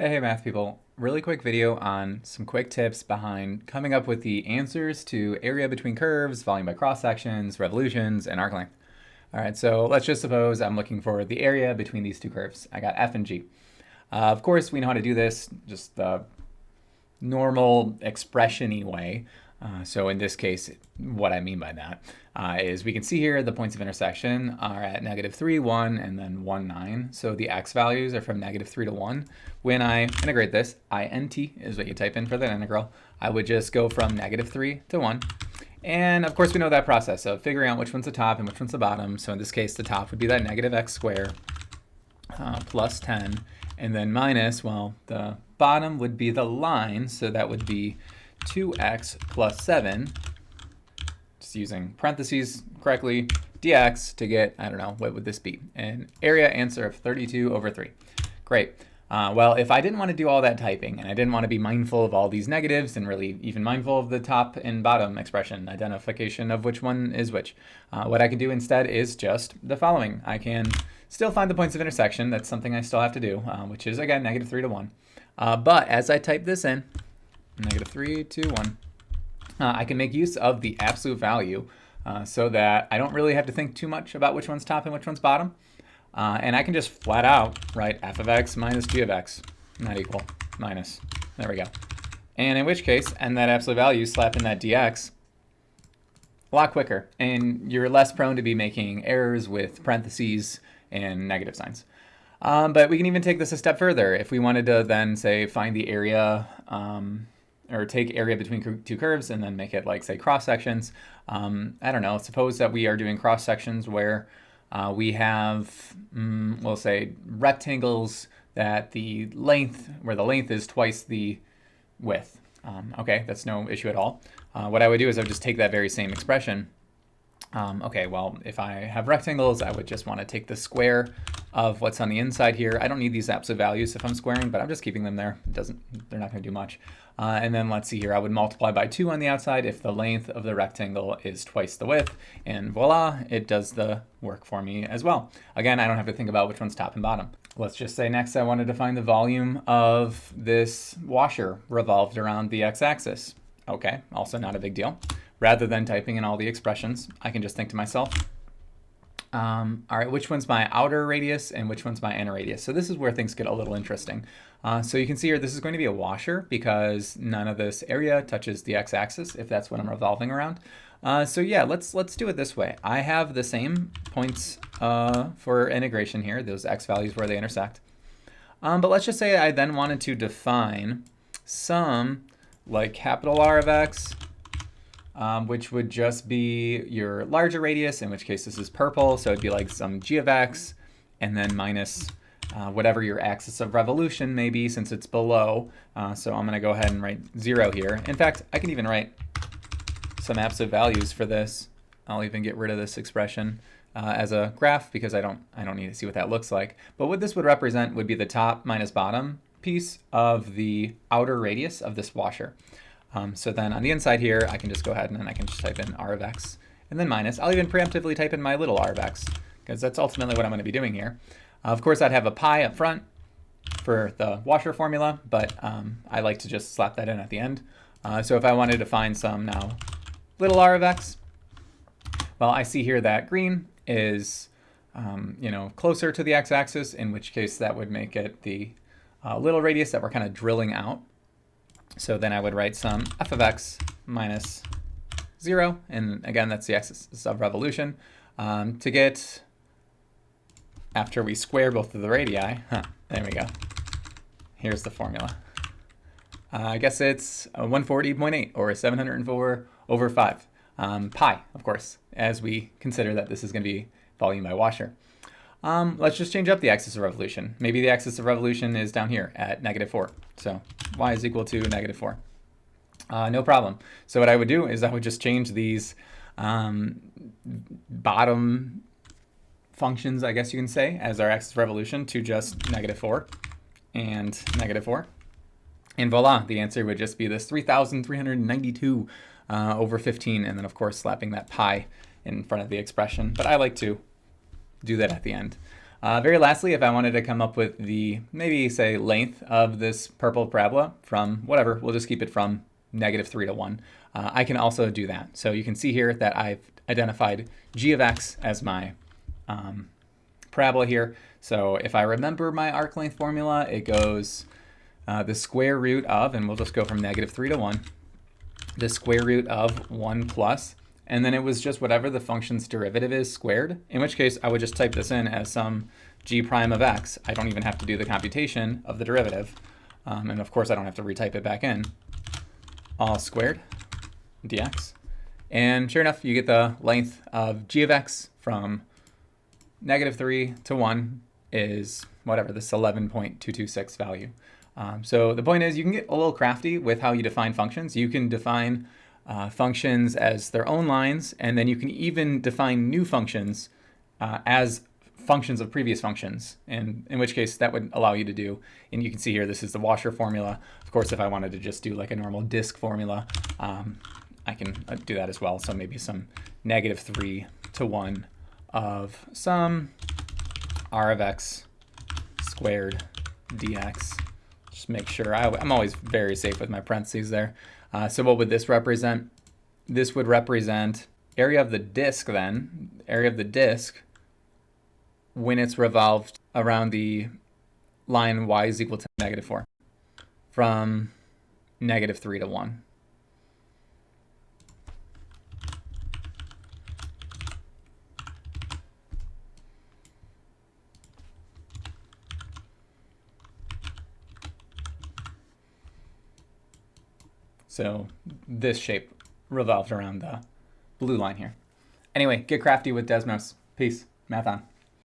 Hey math people, really quick video on some quick tips behind coming up with the answers to area between curves, volume by cross sections, revolutions, and arc length. All right, so let's just suppose I'm looking for the area between these two curves. I got f and g. Of course, we know how to do this, just the normal expression-y way. So in this case, what I mean by that is we can see here the points of intersection are at -3, 1, and then 1, 9. So the x values are from -3 to 1. When I integrate this, int is what you type in for the integral. I would just go from -3 to 1. And of course we know that process of figuring out which one's the top and which one's the bottom. So in this case, the top would be that -x squared plus 10, and then minus, well, the bottom would be the line, so that would be 2x plus 7, just using parentheses correctly, dx to get, I don't know, what would this be? An area answer of 32 over 3. Great. Well, if I didn't want to do all that typing, and I didn't want to be mindful of all these negatives, and really even mindful of the top and bottom expression, identification of which one is which, what I can do instead is just the following. I can still find the points of intersection. That's something I still have to do, which is, again, -3 to 1. But as I type this in, -3 to 1, I can make use of the absolute value so that I don't really have to think too much about which one's top and which one's bottom. And I can just flat out write f of x minus g of x, not equal, minus. There we go. And in which case, and that absolute value, slap in that dx, a lot quicker. And you're less prone to be making errors with parentheses and negative signs. But we can even take this a step further. If we wanted to then, say, find the area, or take area between two curves and then make it like, say, cross sections. I don't know, suppose that we are doing cross sections where we have, we'll say, rectangles that where the length is twice the width. Okay, that's no issue at all. What I would do is I would just take that very same expression. Okay, well, if I have rectangles, I would just want to take the square of what's on the inside here. I don't need these absolute values if I'm squaring, but I'm just keeping them there. They're not going to do much. And then let's see here, I would multiply by 2 on the outside if the length of the rectangle is twice the width, and voila, it does the work for me as well. Again, I don't have to think about which one's top and bottom. Let's just say next I wanted to find the volume of this washer revolved around the x-axis. Okay, also not a big deal. Rather than typing in all the expressions, I can just think to myself, all right, which one's my outer radius and which one's my inner radius? So this is where things get a little interesting. So you can see here, this is going to be a washer because none of this area touches the x-axis, if that's what I'm revolving around. So yeah, let's do it this way. I have the same points for integration here, those x values where they intersect. But let's just say I then wanted to define some like capital R of x, which would just be your larger radius, in which case this is purple, so it'd be like some g of x, and then minus whatever your axis of revolution may be, since it's below. So I'm going to go ahead and write 0 here. In fact, I can even write some absolute values for this. I'll even get rid of this expression as a graph because I don't need to see what that looks like. But what this would represent would be the top minus bottom piece of the outer radius of this washer. So then on the inside here, I can just go ahead and I can just type in r of x and then minus. I'll even preemptively type in my little r of x because that's ultimately what I'm going to be doing here. Of course, I'd have a pi up front for the washer formula, but I like to just slap that in at the end. So if I wanted to find some now little r of x, well, I see here that green is closer to the x-axis, in which case that would make it the little radius that we're kind of drilling out. So then I would write some f of x minus 0, and again, that's the axis of revolution, to get, after we square both of the radii, there we go. Here's the formula. I guess it's 140.8 or 704 over 5 pi, of course, as we consider that this is going to be volume by washer. Let's just change up the axis of revolution. Maybe the axis of revolution is down here at -4. So y is equal to -4. No problem. So what I would do is I would just change these bottom functions, I guess you can say, as our axis of revolution to just -4 and -4. And voila, the answer would just be this 3,392 over 15, and then of course slapping that pi in front of the expression. But I like to do that at the end. Very lastly, if I wanted to come up with the, maybe say, length of this purple parabola from whatever, we'll just keep it from -3 to 1. I can also do that. So you can see here that I've identified g of x as my parabola here. So if I remember my arc length formula, it goes the square root of, and we'll just go from -3 to 1, the square root of 1 plus, and then it was just whatever the function's derivative is squared, in which case I would just type this in as some g prime of x. I don't even have to do the computation of the derivative. And of course I don't have to retype it back in. All squared dx. And sure enough, you get the length of g of x from -3 to 1 is whatever, this 11.226 value. So the point is you can get a little crafty with how you define functions. You can define functions as their own lines, and then you can even define new functions as functions of previous functions, and in which case that would allow you to do, and you can see here this is the washer formula. Of course, if I wanted to just do like a normal disk formula, I can do that as well. So maybe some -3 to 1 of some r of x squared dx. Just make sure, I'm always very safe with my parentheses there. So what would this represent? This would represent area of the disk then, area of the disk when it's revolved around the line y is equal to -4 from -3 to 1. So this shape revolved around the blue line here. Anyway, get crafty with Desmos. Peace. Math on.